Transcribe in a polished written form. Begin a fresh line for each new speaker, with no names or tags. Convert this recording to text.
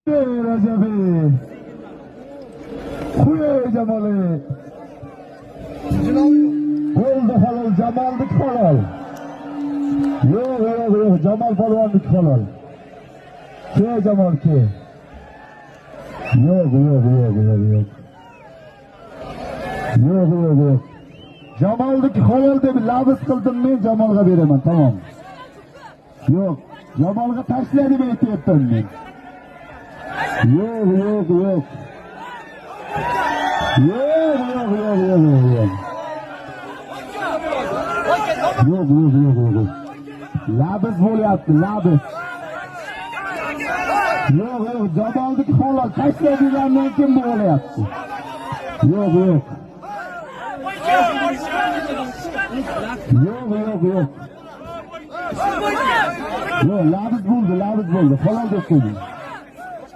Recep'i. Kuye Cemal'i. Oldu halal, Cemal'dık halal. Yok, Cemal Palvan'dık halal. Kuye Cemal ki. Yok. Yok. Cemal'dık halal de bir labız kıldım men Cemal'a veremem, tamam. Yok, Cemal'a taşladı beni ettim men. Yok. Yok. Labız bo'lyapti, labız. Yok, Cemal'dık halal taşladılardan kim bo'lyapti? Yok. Yok, labız bo'ldi. Halol deb qo'ydim.